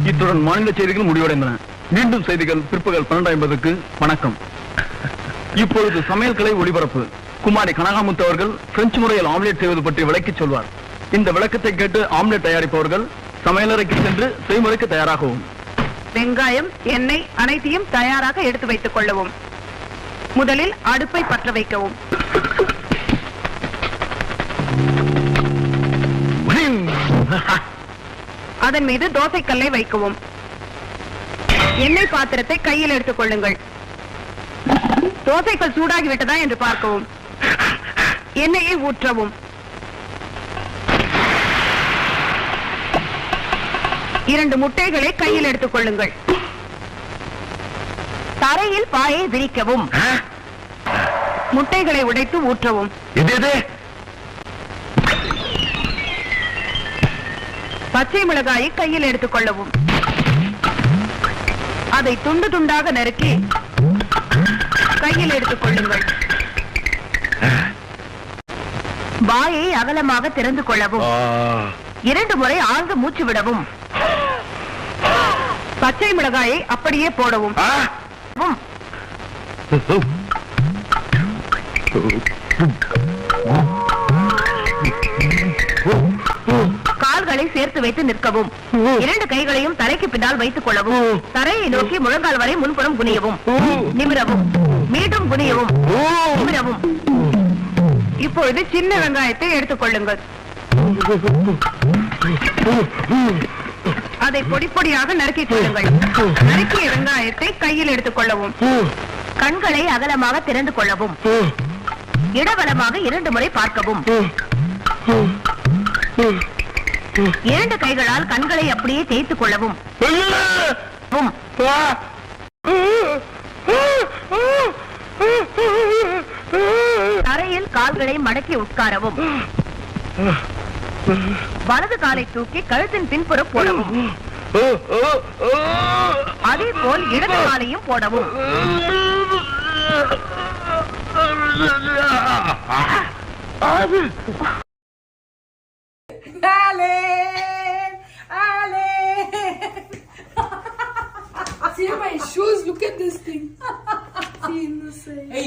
இத்துடன் மாநில செய்திகள் முடிவடைந்தன. மீண்டும் செய்திகள் பிற்பகல் 12:50க்கு. வணக்கம். இப்பொழுது சமையல் கலை ஒளிபரப்பு. குமாரி கனகாமுத்து அவர்கள் பிரெஞ்சு முறையில் ஆம்லெட் செய்வது பற்றி விளக்கி சொல்வார். இந்த விளக்கத்தை கேட்டு ஆம்லெட் தயாரிப்பவர்கள் சமையலறைக்கு சென்று செய்முறைக்கு தயாராகவும். வெங்காயம், எண்ணெய் அனைத்தையும் தயாராக எடுத்து வைத்துக் கொள்ளவும். முதலில் அடுப்பை பற்ற வைக்கவும். அதன் மீது தோசைக்கல்லை வைக்கவும். எண்ணெய் பாத்திரத்தை கையில் எடுத்துக் கொள்ளுங்கள். தோசைக்கல் சூடாகிவிட்டதா என்று பார்க்கவும். எண்ணெயை ஊற்றவும். 2 முட்டைகளை கையில் எடுத்துக் கொள்ளுங்கள். தரையில் பாயை விரிக்கவும். முட்டைகளை உடைத்து ஊற்றவும். பச்சை மிளகாயை கையில் எடுத்துக் கொள்ளவும். அதை துண்டு துண்டாக நறுக்கி கையில் எடுத்துக் கொள்ளுங்கள். வாயை அகலமாக திறந்து கொள்ளவும். 2 முறை ஆழ்ந்து மூச்சு விடவும். பச்சை மிளகாயை அப்படியே போடவும். கால்களை சேர்த்து வைத்து நிற்கவும். 2 கைகளையும் தலைக்கு பின்னால் வைத்துக் கொள்ளவும். தரையை நோக்கி முழங்கால் வரை முன்புறம் குனியவும். நிமிரவும். மீண்டும் குனியவும். நிமிரவும். இப்பொழுது சின்ன வெங்காயத்தை எடுத்துக் கொள்ளுங்கள். அதை பொடி பொடியாக நறுக்கிக் கொள்ளுங்கள். நறுக்கிய வெங்காயத்தை கையில் எடுத்துக் கொள்ளவும். கண்களை அகலமாக திறந்து கொள்ளவும். இடவலமாக 2 முறை பார்க்கவும். 2 கைகளால் கண்களை அப்படியே தேய்த்துக் கொள்ளவும். தரையில் கால்களை மடக்கி உட்காரவும். வலது காலை தூக்கி கழுத்தின் பின்புறம் போடவும். அதே போல் இடது காலையும் போடவும். See my shoes, look at this thing. See, innocent. Hey,